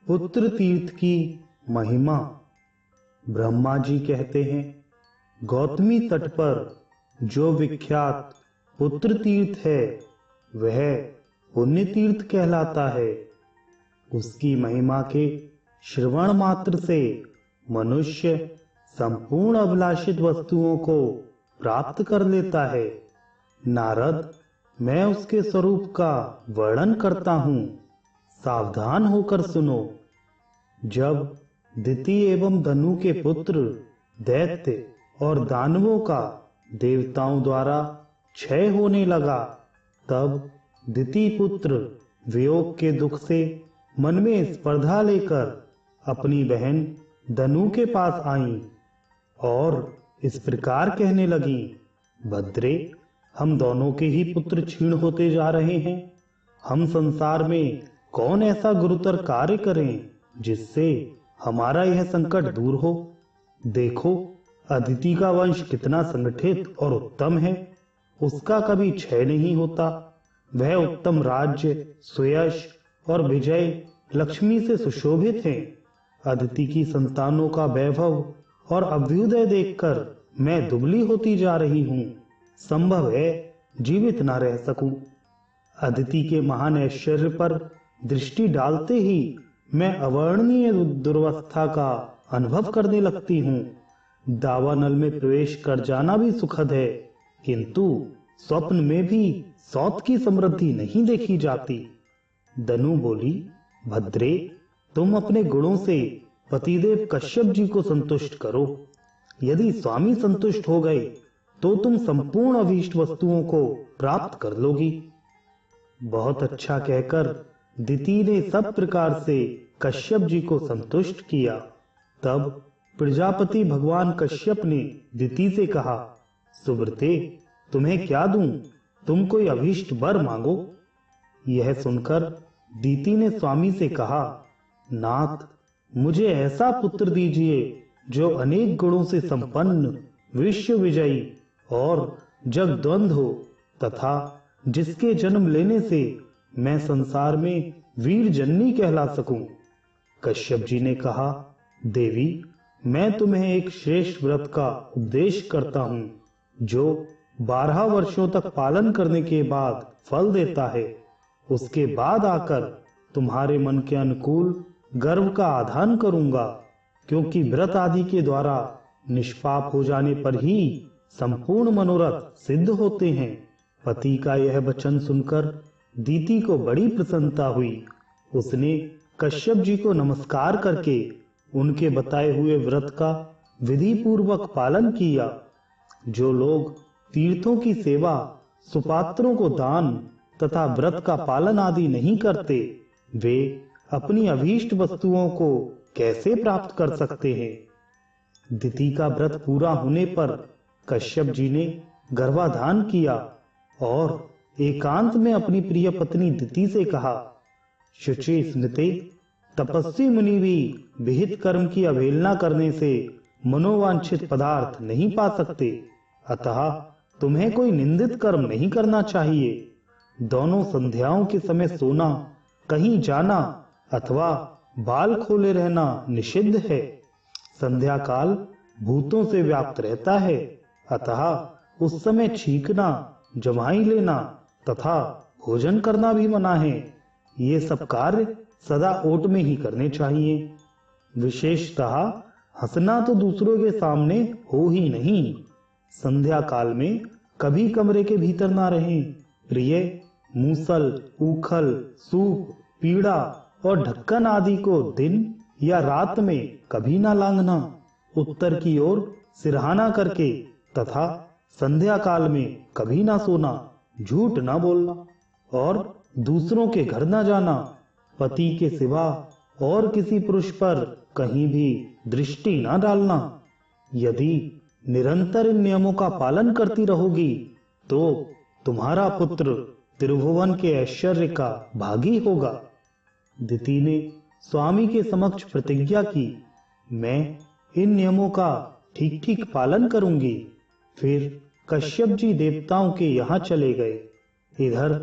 पुत्र तीर्थ की महिमा। ब्रह्मा जी कहते हैं, गौतमी तट पर जो विख्यात पुत्र तीर्थ है वह पुण्य तीर्थ कहलाता है। उसकी महिमा के श्रवण मात्र से मनुष्य संपूर्ण अभिलाषित वस्तुओं को प्राप्त कर लेता है। नारद, मैं उसके स्वरूप का वर्णन करता हूँ, सावधान होकर सुनो। जब दिति एवं धनु के पुत्र दैत्य और दानवों का देवताओं द्वारा क्षय होने लगा, तब दिति पुत्र वियोग के दुख से मन में स्पर्धा लेकर अपनी बहन धनु के पास आईं और इस प्रकार कहने लगी, भद्रे, हम दोनों के ही पुत्र क्षीण होते जा रहे हैं। हम संसार में कौन ऐसा गुरुतर कार्य करें जिससे हमारा यह संकट दूर हो। देखो, अदिति का वंश कितना संगठित और उत्तम है, उसका कभी क्षय नहीं होता। वह उत्तम राज्य, सुयश और विजय लक्ष्मी से सुशोभित है। अदिति की संतानों का वैभव और अभ्युदय देखकर मैं दुबली होती जा रही हूँ। संभव है जीवित न रह सकूं। अदिति के महान ऐश्वर्य पर दृष्टि डालते ही मैं अवर्णनीय दुर्वस्था का अनुभव करने लगती हूँ। दावानल में प्रवेश कर जाना भी सुखद है, किंतु स्वप्न में भी सौत की समृद्धि नहीं देखी जाती। धनु बोली, भद्रे, तुम अपने गुणों से पतिदेव कश्यप जी को संतुष्ट करो। यदि स्वामी संतुष्ट हो गए तो तुम संपूर्ण अभीष्ट वस्तुओं को प्राप्त कर लोगी। बहुत अच्छा कहकर दिति ने सब प्रकार से कश्यप जी को संतुष्ट किया। तब प्रजापति भगवान कश्यप ने दिति से कहा, सुब्रते, तुम्हें क्या दूं? तुम कोई अभीष्ट वर मांगो। यह सुनकर दिति ने स्वामी से कहा, नाथ, मुझे ऐसा पुत्र दीजिए जो अनेक गुणों से संपन्न, विश्व विजयी और जगद्वंद हो, तथा जिसके जन्म लेने से मैं संसार में वीर जननी कहला सकूं। कश्यप जी ने कहा, देवी, मैं तुम्हें एक श्रेष्ठ व्रत का उपदेश करता हूं, जो 12 वर्षों तक पालन करने के बाद फल देता है। उसके बाद आकर तुम्हारे मन के अनुकूल गर्भ का आधान करूंगा, क्योंकि व्रत आदि के द्वारा निष्पाप हो जाने पर ही संपूर्ण मनोरथ सिद्ध होते हैं। पति का यह वचन सुनकर दिति को बड़ी प्रसन्नता हुई। उसने कश्यप जी को नमस्कार करके उनके बताए हुए व्रत का विधि पूर्वक पालन किया। जो लोग तीर्थों की सेवा, सुपात्रों को दान तथा व्रत का पालन आदि नहीं करते, वे अपनी अभीष्ट वस्तुओं को कैसे प्राप्त कर सकते हैं। दिति का व्रत पूरा होने पर कश्यप जी ने गर्भाधान किया और एकांत में अपनी प्रिय पत्नी दिति से कहा, शुचि स्मृते, तपस्वी मुनि भी विहित कर्म की अवहेलना करने से मनोवांछित पदार्थ नहीं पा सकते, अतः तुम्हें कोई निंदित कर्म नहीं करना चाहिए। दोनों संध्याओं के समय सोना, कहीं जाना अथवा बाल खोले रहना निषिद्ध है। संध्या काल भूतों से व्याप्त रहता है, अतः उस समय छींकना, जमाई लेना तथा भोजन करना भी मना है। ये सब कार्य सदा ओट में ही करने चाहिए। विशेषतः हंसना तो दूसरों के सामने हो ही नहीं। संध्या काल में कभी कमरे के भीतर ना रहें। प्रिय, मूसल, ऊखल, सूप, पीड़ा और ढक्कन आदि को दिन या रात में कभी ना लांघना। उत्तर की ओर सिरहाना करके तथा संध्या काल में कभी ना सोना, झूठ ना बोलना और दूसरों के घर ना जाना। पति के सिवा और किसी पुरुष पर कहीं भी दृष्टि ना डालना। यदि निरंतर इन नियमों का पालन करती रहोगी तो तुम्हारा पुत्र त्रिभुवन के ऐश्वर्य का भागी होगा। दिति ने स्वामी के समक्ष प्रतिज्ञा की, मैं इन नियमों का ठीक ठीक पालन करूंगी। फिर कश्यप जी देवताओं के यहाँ चले गए। इधर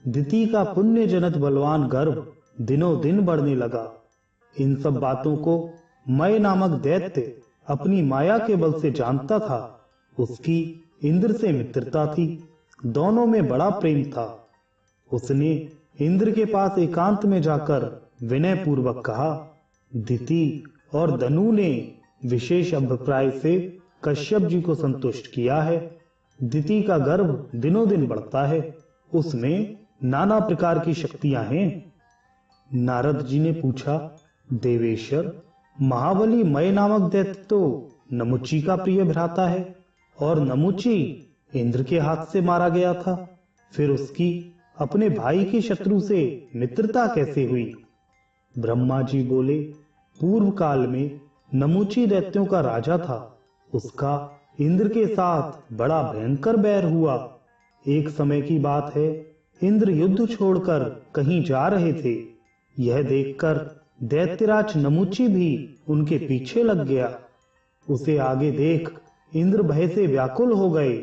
दिति का पुण्य जनत बलवान गर्भ दिनों दिन बढ़ने लगा। इन सब बातों को मय नामक दैत्य अपनी माया के बल से जानता था। उसकी इंद्र से मित्रता थी, दोनों में बड़ा प्रेम था। उसने इंद्र के पास एकांत में जाकर विनय पूर्वक कहा, दिति और दनु ने विशेष अभिप्राय से कश्यप जी को संतुष्ट किया है। दिति का गर्भ दिनों दिन बढ़ता है, उसमें नाना प्रकार की शक्तियां हैं। नारद जी ने पूछा, देवेश्वर, महाबली मय नामक दैत्य तो नमुची का प्रिय भ्राता है और नमुची इंद्र के हाथ से मारा गया था, फिर उसकी अपने भाई के शत्रु से मित्रता कैसे हुई? ब्रह्मा जी बोले, पूर्व काल में नमुची दैत्यों का राजा था, उसका इंद्र के साथ बड़ा भयंकर बैर हुआ। एक समय की बात है, इंद्र युद्ध छोड़कर कहीं जा रहे थे। यह देखकर दैत्यराज नमुची भी उनके पीछे लग गया। उसे आगे देख इंद्र भय से व्याकुल हो गए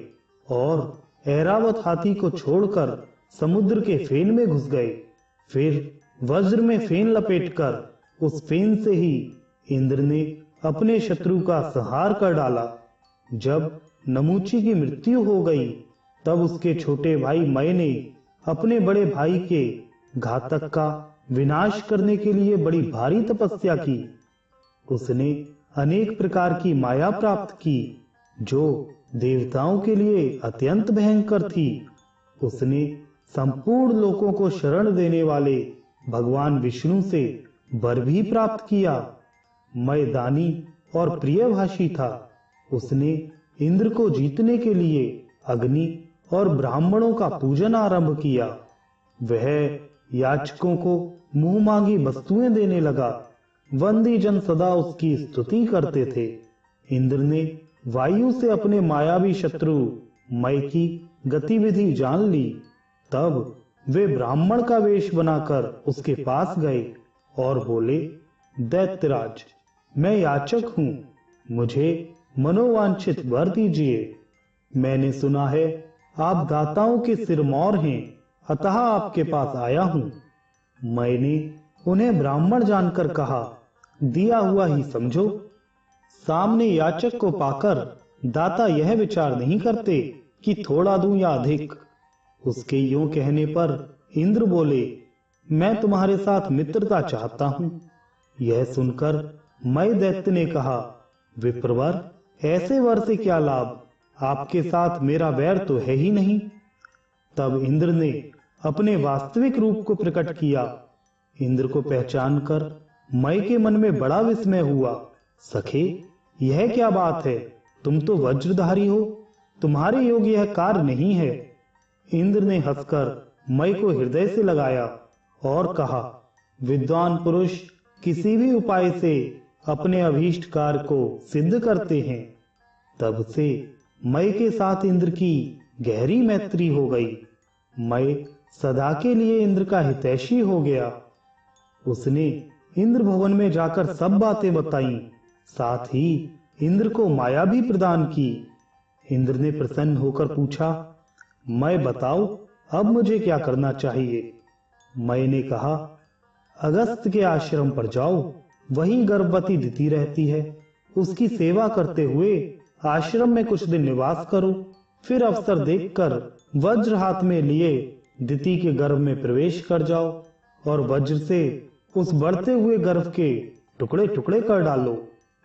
और ऐरावत हाथी को छोड़कर समुद्र के फेन में घुस गए। फिर वज्र में फेन लपेटकर उस फेन से ही इंद्र ने अपने शत्रु का संहार कर डाला। जब नमुची की मृत्यु हो गई, तब उसके छोटे भाई मय ने अपने बड़े भाई के घातक का विनाश करने के लिए बड़ी भारी तपस्या की। उसने अनेक प्रकार की माया प्राप्त की, जो देवताओं के लिए अत्यंत भयंकर थी। उसने संपूर्ण लोकों को शरण देने वाले भगवान विष्णु से वर भी प्राप्त किया। मय दानी और प्रियभाषी था। उसने इंद्र को जीतने के लिए अग्नि और ब्राह्मणों का पूजन आरंभ किया। वह याचकों को मुंह मांगी वस्तुएं देने लगा। वंदी जन सदा उसकी स्तुति करते थे। इंद्र ने वायु से अपने मायावी शत्रु मय की गतिविधि जान ली। तब वे ब्राह्मण का वेश बनाकर उसके पास गए और बोले, दैत्यराज, मैं याचक हूं, मुझे मनोवांछित वर दीजिए। मैंने सुना है आप दाताओं के सिरमौर हैं, अतः आपके पास आया हूं। मैंने उन्हें ब्राह्मण जानकर कहा, दिया हुआ ही समझो। सामने याचक को पाकर दाता यह विचार नहीं करते कि थोड़ा दूं या अधिक। उसके यूं कहने पर इंद्र बोले, मैं तुम्हारे साथ मित्रता चाहता हूं। यह सुनकर मय दैत्य ने कहा, विप्रवर, ऐसे वर से क्या लाभ, आपके साथ मेरा वैर तो है ही नहीं। तब इंद्र ने अपने वास्तविक रूप को प्रकट किया। इंद्र को पहचानकर मय के मन में बड़ा विस्मय हुआ। सखे, यह क्या बात है, तुम तो वज्रधारी हो, तुम्हारे योग्य यह कार्य नहीं है। इंद्र ने हंसकर मय को हृदय से लगाया और कहा, विद्वान पुरुष किसी भी उपाय से अपने अभीष्ट कार्य को सिद्ध करते हैं। तब से मय के साथ इंद्र की गहरी मैत्री हो गई। मय सदा के लिए इंद्र का हितैषी हो गया। उसने इंद्र भवन में जाकर सब बातें बताईं, साथ ही इंद्र को माया भी प्रदान की। इंद्र ने प्रसन्न होकर पूछा, मय बताओ, अब मुझे क्या करना चाहिए? मय ने कहा, अगस्त के आश्रम पर जाओ, वहीं गर्भवती दिति रहती है, उसकी सेवा करते हुए आश्रम में कुछ दिन निवास करो। फिर अवसर देखकर वज्र हाथ में लिए दिति के गर्भ में प्रवेश कर जाओ और वज्र से उस बढ़ते हुए गर्भ के टुकड़े टुकड़े कर डालो।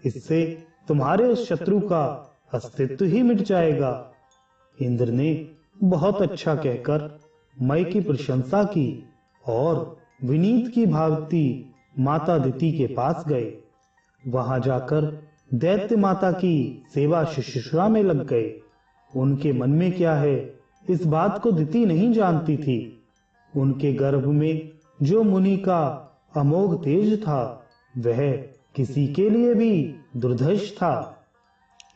इससे तुम्हारे उस शत्रु का अस्तित्व ही मिट जाएगा। इंद्र ने बहुत अच्छा कहकर मय की प्रशंसा की और विनीत की भांति माता दिति के पास गए। वहां जाकर दैत्य माता की सेवा शुश्रूषा में लग गए। उनके मन में क्या है, इस बात को दिति नहीं जानती थी। उनके गर्भ में जो मुनि का अमोघ तेज था, वह किसी के लिए भी दुर्धर्ष था।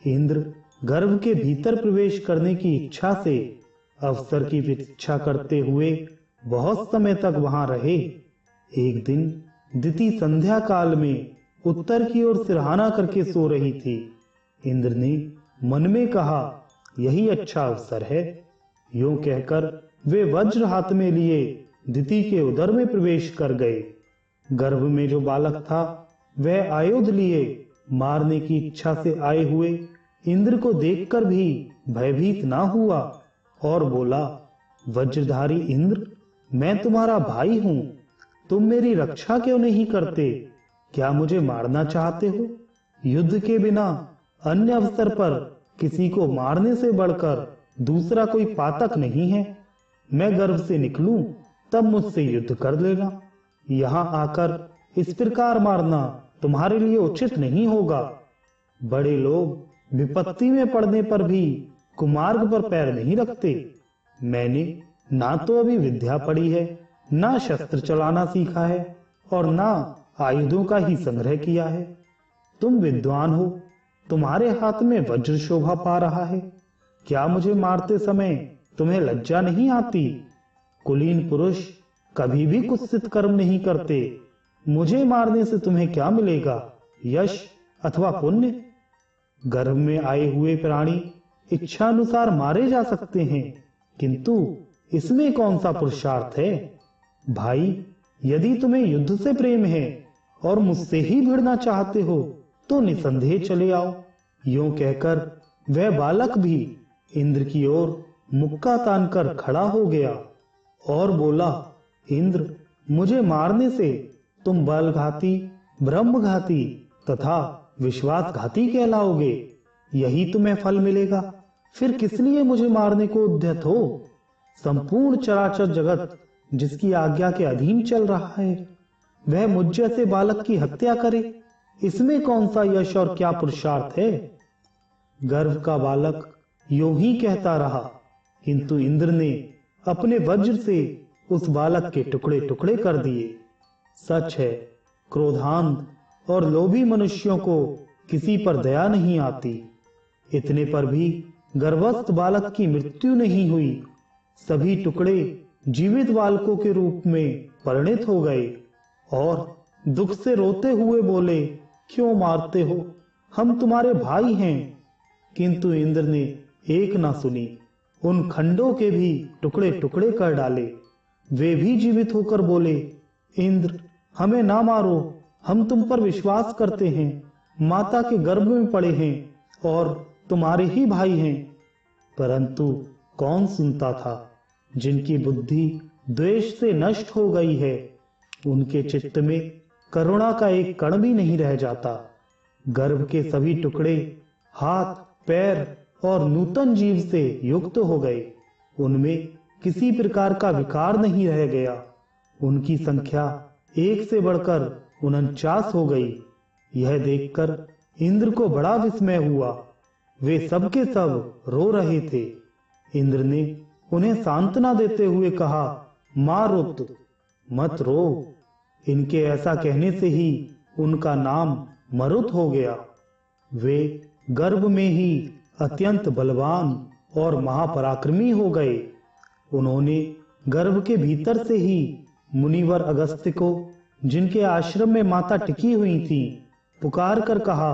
इंद्र गर्भ के भीतर प्रवेश करने की इच्छा से अवसर की प्रतीक्षा करते हुए बहुत समय तक वहां रहे। एक दिन दिति संध्या काल में उत्तर की ओर सिरहाना करके सो रही थी। इंद्र ने मन में कहा, यही अच्छा अवसर है। यूं कहकर वे वज्र हाथ में लिए दिति के उदर में प्रवेश कर गए। गर्भ में जो बालक था वह आयुध लिए मारने की इच्छा से आए हुए इंद्र को देखकर भी भयभीत ना हुआ और बोला, वज्रधारी इंद्र, मैं तुम्हारा भाई हूं, तुम मेरी रक्षा क्यों नहीं करते? क्या मुझे मारना चाहते हो? युद्ध के बिना अन्य अवसर पर किसी को मारने से बढ़कर दूसरा कोई पातक नहीं है। मैं गर्भ से निकलूं तब मुझसे युद्ध कर लेना। यहाँ आकर इस प्रकार मारना तुम्हारे लिए उचित नहीं होगा। बड़े लोग विपत्ति में पड़ने पर भी कुमार्ग पर पैर नहीं रखते। मैंने ना तो अभी विद्या पढ़ी है, ना शस्त्र चलाना सीखा है और ना आयुधों का ही संग्रह किया है। तुम विद्वान हो, तुम्हारे हाथ में वज्र शोभा पा रहा है। क्या मुझे मारते समय तुम्हें लज्जा नहीं आती? कुलीन पुरुष कभी भी कुत्सित कर्म नहीं करते। मुझे मारने से तुम्हें क्या मिलेगा, यश अथवा पुण्य? गर्भ में आए हुए प्राणी इच्छानुसार मारे जा सकते हैं, किंतु इसमें कौन सा पुरुषार्थ है? भाई, यदि तुम्हें युद्ध से प्रेम है और मुझसे ही भिड़ना चाहते हो तो निसंदेह चले आओ। यूं कहकर वह बालक भी इंद्र की ओर मुक्का तानकर खड़ा हो गया और बोला, इंद्र, मुझे मारने से तुम बलघाती, ब्रह्मघाती तथा विश्वासघाती कहलाओगे। यही तुम्हें फल मिलेगा। फिर किस लिए मुझे मारने को उद्यत हो? संपूर्ण चराचर जगत जिसकी आज्ञा के अधीन चल रहा है, वह मुझ जैसे बालक की हत्या करे, इसमें कौन सा यश और क्या पुरुषार्थ है? गर्भ का बालक यूं ही कहता रहा, किंतु इंद्र ने अपने वज्र से उस बालक के टुकड़े टुकड़े कर दिए। सच है, क्रोधांध और लोभी मनुष्यों को किसी पर दया नहीं आती। इतने पर भी गर्भस्थ बालक की मृत्यु नहीं हुई। सभी टुकड़े जीवित बालकों के रूप में परिणित हो गए और दुख से रोते हुए बोले, क्यों मारते हो? हम तुम्हारे भाई हैं। किंतु इंद्र ने एक ना सुनी, उन खंडों के भी टुकड़े टुकड़े कर डाले। वे भी जीवित होकर बोले, इंद्र, हमें ना मारो, हम तुम पर विश्वास करते हैं, माता के गर्भ में पड़े हैं और तुम्हारे ही भाई हैं। परंतु कौन सुनता था? जिनकी बुद्धि द्वेष से नष्ट हो गई है, उनके चित्त में करुणा का एक कण भी नहीं रह जाता। गर्भ के सभी टुकड़े हाथ, पैर और नूतन जीव से युक्त हो गए। उनमें किसी प्रकार का विकार नहीं रह गया। उनकी संख्या 1 से बढ़कर 49 हो गई। यह देखकर इंद्र को बड़ा विस्मय हुआ। वे सब के सब रो रहे थे। इंद्र ने उन्हें सांत्वना देते हुए कहा, मारुत, मत रो। इनके ऐसा कहने से ही उनका नाम मरुत हो गया। वे गर्भ में ही अत्यंत बलवान और महापराक्रमी हो गए। उन्होंने गर्भ के भीतर से ही मुनिवर अगस्त्य को, जिनके आश्रम में माता टिकी हुई थी, पुकार कर कहा,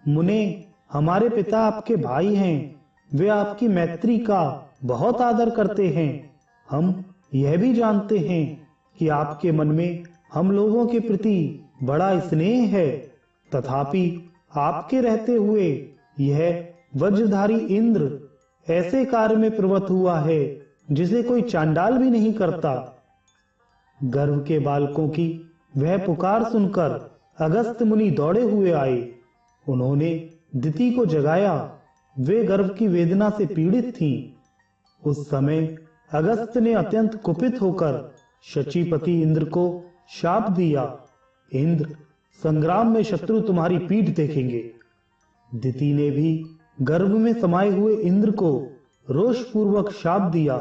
मुने, हमारे पिता आपके भाई हैं। वे आपकी मैत्री का बहुत आदर करते हैं। हम यह भी जानते हैं कि आपके मन में हम लोगों के प्रति बड़ा स्नेह है। तथापि आपके रहते हुए यह वज्रधारी इंद्र ऐसे कार्य में प्रवृत्त हुआ है जिसे कोई चांडाल भी नहीं करता। गर्भ के बालकों की वह पुकार सुनकर अगस्त्य मुनि दौड़े हुए आए। उन्होंने दिति को जगाया। वे गर्भ की वेदना से पीड़ित थीं। उस समय अगस्त्य ने अत्यंत कुपित होकर शचीपति इंद्र को शाप दिया, इंद्र, संग्राम में शत्रु तुम्हारी पीठ देखेंगे। दिति ने भी गर्भ में समाये हुए इंद्र को रोषपूर्वक शाप दिया,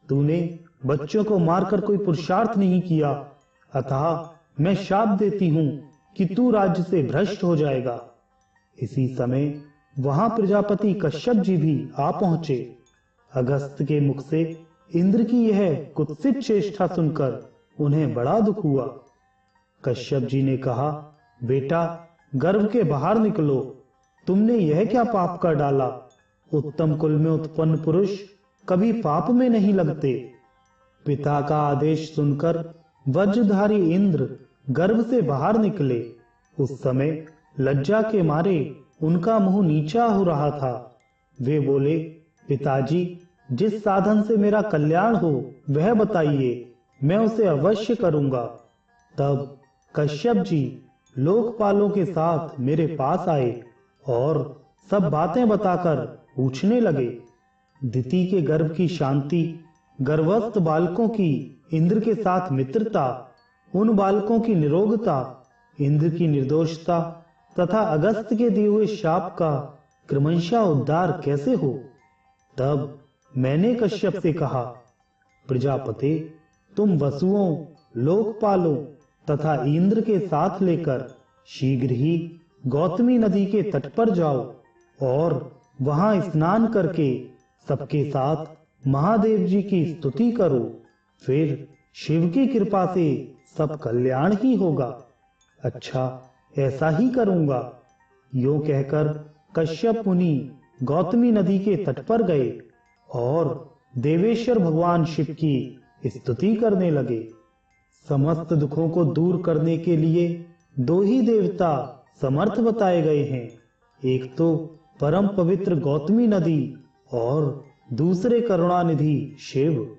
तूने बच्चों को मारकर कोई पुरुषार्थ नहीं किया, अतः मैं शाप देती हूं कि तू राज्य से भ्रष्ट हो जाएगा। इसी समय वहां प्रजापति कश्यप जी भी आ पहुंचे। अगस्त्य के मुख से इंद्र की यह कुत्सित चेष्टा सुनकर उन्हें बड़ा दुख हुआ। कश्यप जी ने कहा, बेटा, गर्भ के बाहर निकलो। तुमने यह क्या पाप कर डाला? उत्तम कुल में उत्पन्न पुरुष कभी पाप में नहीं लगते। पिता का आदेश सुनकर वज्रधारी इंद्र गर्भ से बाहर निकले। उस समय लज्जा के मारे उनका मुंह नीचा हो रहा था। वे बोले, पिताजी, जिस साधन से मेरा कल्याण हो वह बताइए, मैं उसे अवश्य करूंगा। तब कश्यप जी लोकपालों के साथ मेरे पास आए और सब बातें बताकर पूछने लगे। दिति के गर्भ की शांति, गर्भस्थ बालकों की इंद्र के साथ मित्रता, उन बालकों की निरोगता, इंद्र की निर्दोषता तथा अगस्त के दिए हुए शाप का क्रमशः उद्धार कैसे हो। तब मैंने कश्यप से कहा, प्रजापते, तुम वसुओं, लोकपालों तथा इंद्र के साथ लेकर शीघ्र ही गौतमी नदी के तट पर जाओ और वहां स्नान करके सबके साथ महादेव जी की स्तुति करो। फिर शिव की कृपा से सब कल्याण ही होगा। अच्छा, ऐसा ही करूंगा। यूं कहकर कश्यप मुनि गौतमी नदी के तट पर गए और देवेश्वर भगवान शिव की स्तुति करने लगे। समस्त दुखों को दूर करने के लिए दो ही देवता समर्थ बताए गए हैं, एक तो परम पवित्र गौतमी नदी और दूसरे करुणानिधि शिव।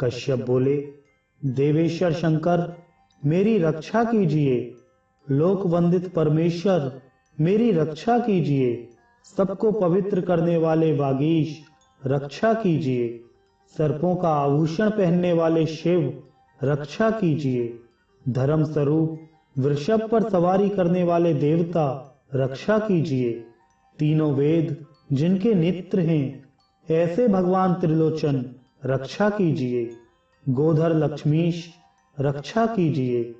कश्यप बोले, देवेश्वर शंकर, मेरी रक्षा कीजिए। लोक वंदित परमेश्वर, मेरी रक्षा कीजिए। सबको पवित्र करने वाले वागीश, रक्षा कीजिए। सर्पों का आभूषण पहनने वाले शिव, रक्षा कीजिए। धर्म स्वरूप वृषभ पर सवारी करने वाले देवता, रक्षा कीजिए। तीनों वेद जिनके नेत्र हैं, ऐसे भगवान त्रिलोचन, रक्षा कीजिए। गोधर लक्ष्मीश, रक्षा कीजिए।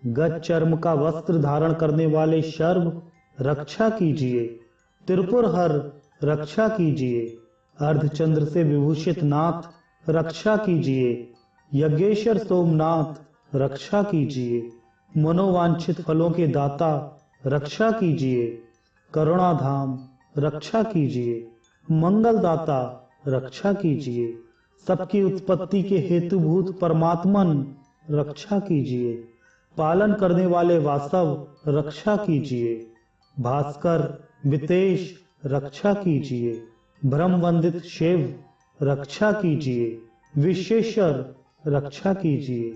गज चर्म का वस्त्र धारण करने वाले शर्व, रक्षा कीजिए। त्रिपुरहर, रक्षा कीजिए। अर्धचंद्र से विभूषित नाथ, रक्षा कीजिए। यज्ञेश्वर सोमनाथ, रक्षा कीजिए। मनोवांछित फलों के दाता, रक्षा कीजिए। करुणाधाम, रक्षा कीजिए। मंगलदाता, रक्षा कीजिए। सबकी उत्पत्ति के हेतुभूत परमात्मन, रक्षा कीजिए। पालन करने वाले वासव, रक्षा कीजिए। भास्कर, वितेश, रक्षा कीजिए। ब्रह्म वंदित शिव, रक्षा कीजिए। विश्वेश्वर, रक्षा कीजिए।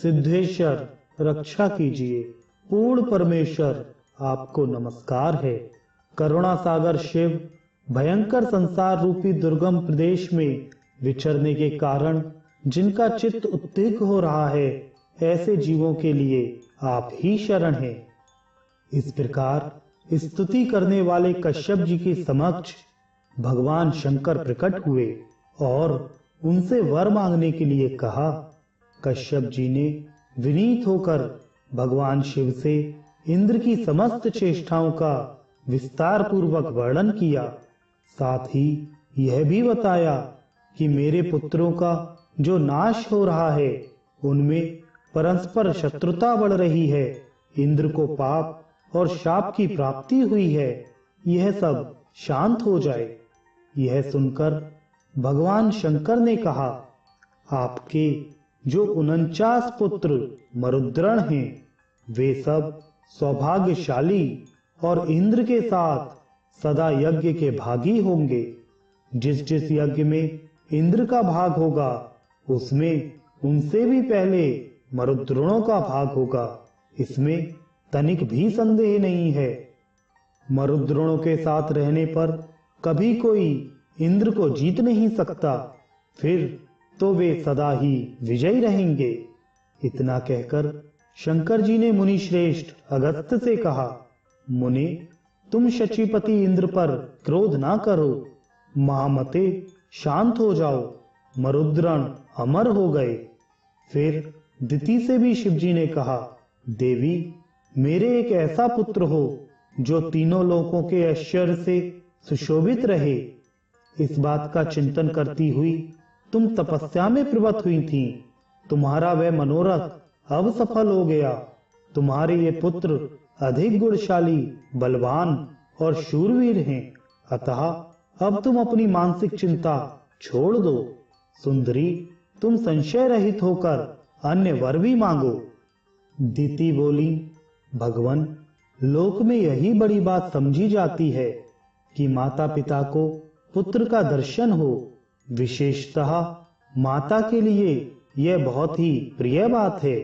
सिद्धेश्वर, रक्षा कीजिए। पूर्ण परमेश्वर, आपको नमस्कार है। करुणा सागर शिव, भयंकर संसार रूपी दुर्गम प्रदेश में विचरने के कारण जिनका चित्त उद्विग्न हो रहा है, ऐसे जीवों के लिए आप ही शरण हैं। इस प्रकार स्तुति करने वाले कश्यप जी के समक्ष भगवान शंकर प्रकट हुए और उनसे वर मांगने के लिए कहा। कश्यप जी ने विनीत होकर भगवान शिव से इंद्र की समस्त चेष्टाओं का विस्तार पूर्वक वर्णन किया। साथ ही यह भी बताया कि मेरे पुत्रों का जो नाश हो रहा है, उनमें परस्पर शत्रुता बढ़ रही है, इंद्र को पाप और शाप की प्राप्ति हुई है, यह सब शांत हो जाए। यह सुनकर भगवान शंकर ने कहा, आपके जो 49 पुत्र मरुद्रण हैं, वे सब सौभाग्यशाली और इंद्र के साथ सदा यज्ञ के भागी होंगे। जिस जिस यज्ञ में इंद्र का भाग होगा, उसमें उनसे भी पहले मरुद्रणों का भाग होगा, इसमें तनिक भी संदेह नहीं है। मरुद्रणों के साथ रहने पर कभी कोई इंद्र को जीत नहीं सकता, फिर तो वे सदा ही विजयी रहेंगे। इतना कहकर शंकर जी ने मुनि श्रेष्ठ अगस्त्य से कहा, मुनि, तुम शचीपति इंद्र पर क्रोध ना करो। महामते, शांत हो जाओ। मरुद्रण अमर हो गए। फिर दिति से भी शिवजी ने कहा, देवी, मेरे एक ऐसा पुत्र हो जो तीनों लोकों के ऐश्वर्य से सुशोभित रहे। इस बात का चिंतन करती हुई तुम तपस्या में प्रवृत्त हुई थी। तुम्हारा वह मनोरथ अब सफल हो गया। तुम्हारे ये पुत्र अधिक गुणशाली, बलवान और शूरवीर हैं। अतः अब तुम अपनी मानसिक चिंता छोड़ दो। सुंदरी, तुम संशय रहित होकर अन्य वर भी मांगो। दिति बोली, भगवन, लोक में यही बड़ी बात समझी जाती है कि माता पिता को पुत्र का दर्शन हो। विशेषतः माता के लिए यह बहुत ही प्रिय बात है।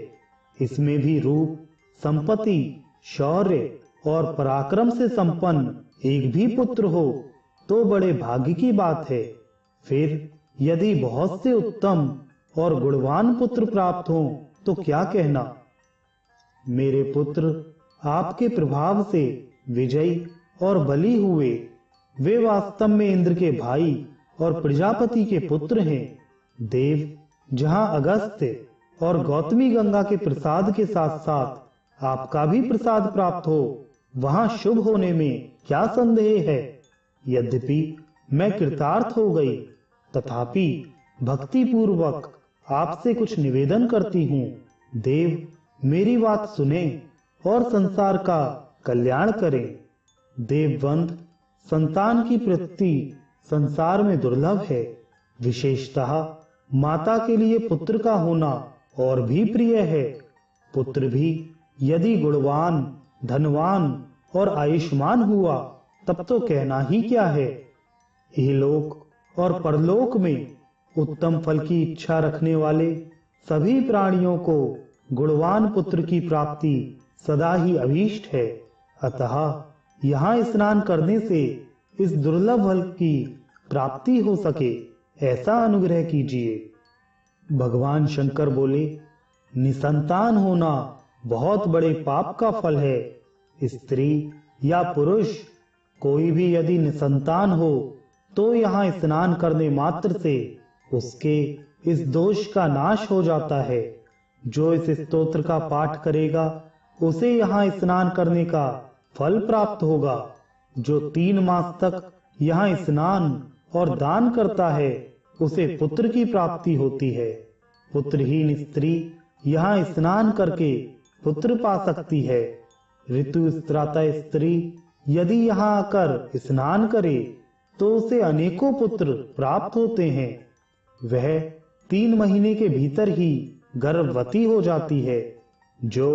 इसमें भी रूप, संपत्ति, शौर्य और पराक्रम से संपन्न एक भी पुत्र हो तो बड़े भाग्य की बात है। फिर यदि बहुत से उत्तम और गुणवान पुत्र प्राप्त हों तो क्या कहना। मेरे पुत्र आपके प्रभाव से विजयी और बली हुए। वे वास्तव में इंद्र के भाई और प्रजापति के पुत्र हैं। देव, जहां अगस्त्य और गौतमी गंगा के प्रसाद के साथ साथ आपका भी प्रसाद प्राप्त हो, वहां शुभ होने में क्या संदेह है। यद्यपि मैं कृतार्थ हो गई, तथापि भक्ति पूर्वक आपसे कुछ निवेदन करती हूँ। देव, मेरी बात सुने और संसार का कल्याण करें। देववंद, संतान की प्राप्ति संसार में दुर्लभ है। विशेषतः माता के लिए पुत्र का होना और भी प्रिय है। पुत्र भी यदि गुणवान, धनवान और आयुष्मान हुआ तब तो कहना ही क्या है। इहलोक और परलोक में उत्तम फल की इच्छा रखने वाले सभी प्राणियों को गुणवान पुत्र की प्राप्ति सदा ही अभीष्ट है। अतः यहाँ स्नान करने से इस दुर्लभ फल की प्राप्ति हो सके, ऐसा अनुग्रह कीजिए। भगवान शंकर बोले, निसंतान होना बहुत बड़े पाप का फल है। स्त्री या पुरुष कोई भी यदि निसंतान हो तो यहाँ स्नान करने मात्र से उसके इस दोष का नाश हो जाता है। जो इस स्तोत्र का पाठ करेगा उसे यहाँ स्नान करने का फल प्राप्त होगा। जो 3 मास तक यहाँ स्नान और दान करता है उसे पुत्र की प्राप्ति होती है। पुत्रहीन स्त्री यहाँ स्नान करके पुत्र पा सकती है। ऋतुस्त्राता स्त्री यदि यहाँ आकर स्नान करे तो उसे अनेकों पुत्र प्राप्त होते हैं। वह 3 महीने के भीतर ही गर्भवती हो जाती है। जो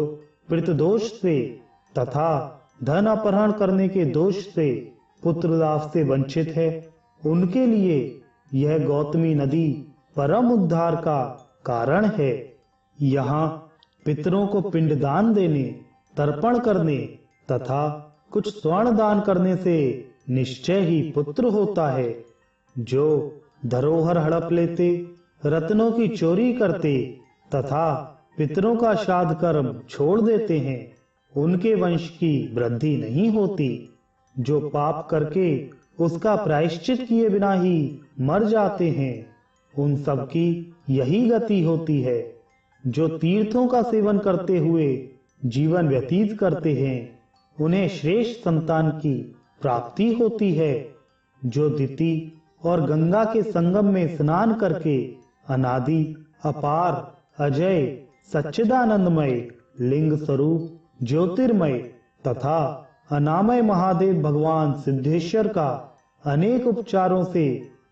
पितृदोष से तथा धन अपहरण करने के दोष से पुत्र लाभ से वंचित है, उनके लिए यह गौतमी नदी परम उद्धार का कारण है। यहाँ पितरों को पिंडदान देने, तर्पण करने तथा कुछ स्वर्ण दान करने से निश्चय ही पुत्र होता है। जो धरोहर हड़प लेते, रत्नों की चोरी करते तथा पितरों का श्राद्ध कर्म छोड़ देते हैं, उनके वंश की वृद्धि नहीं होती। जो पाप करके उसका प्रायश्चित किए बिना ही मर जाते हैं, उन सब की यही गति होती है। जो तीर्थों का सेवन करते हुए जीवन व्यतीत करते हैं, उन्हें श्रेष्ठ संतान की प्राप्ति होती है। जो दिति और गंगा के संगम में स्नान करके अनादि, अपार, अजय, सच्चिदानंदमय, लिंग स्वरूप, ज्योतिर्मय तथा अनामय महादेव भगवान सिद्धेश्वर का अनेक उपचारों से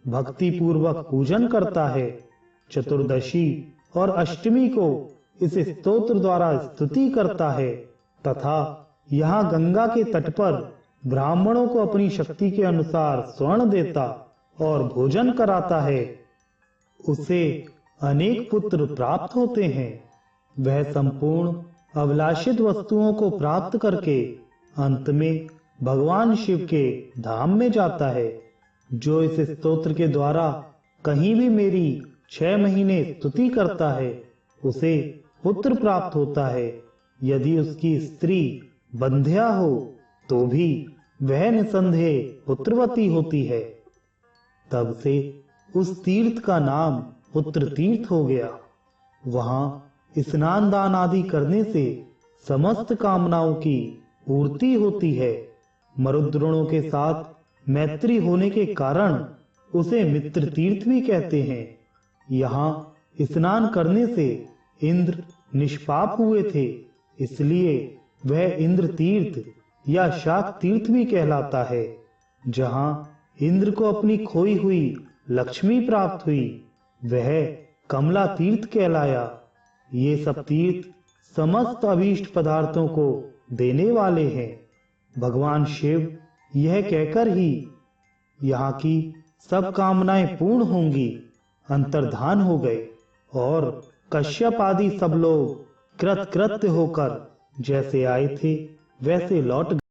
भक्ति पूर्वक पूजन करता है, चतुर्दशी और अष्टमी को इस स्तोत्र द्वारा स्तुति करता है तथा यहाँ गंगा के तट पर ब्राह्मणों को अपनी शक्ति के अनुसार स्वर्ण देता और भोजन कराता है, उसे अनेक पुत्र प्राप्त होते हैं। वह संपूर्ण अभिलाषित वस्तुओं को प्राप्त करके अंत में भगवान शिव के धाम में जाता है। जो इस स्तोत्र के द्वारा कहीं भी मेरी 6 महीने स्तुति करता है, उसे पुत्र प्राप्त होता है। यदि उसकी स्त्री बंध्या हो तो भी वह निसंदेह पुत्रवती होती है। तब से उस तीर्थ का नाम पुत्र तीर्थ हो गया। वहां स्नान दान आदि करने से समस्त कामनाओं की पूर्ति होती है। मरुद्गणों के साथ मैत्री होने के कारण उसे मित्र तीर्थ भी कहते हैं। यहाँ स्नान करने से इंद्र निष्पाप हुए थे, इसलिए वह इंद्र तीर्थ या शाक तीर्थ भी कहलाता है। जहाँ इंद्र को अपनी खोई हुई लक्ष्मी प्राप्त हुई, वह कमला तीर्थ कहलाया। ये सब तीर्थ समस्त अभीष्ट पदार्थों को देने वाले हैं। भगवान शिव यह कहकर ही यहाँ की सब कामनाएं पूर्ण होंगी अंतर्धान हो गए और कश्यप आदि सब लोग कृतकृत्य होकर जैसे आए थे वैसे लौट गए।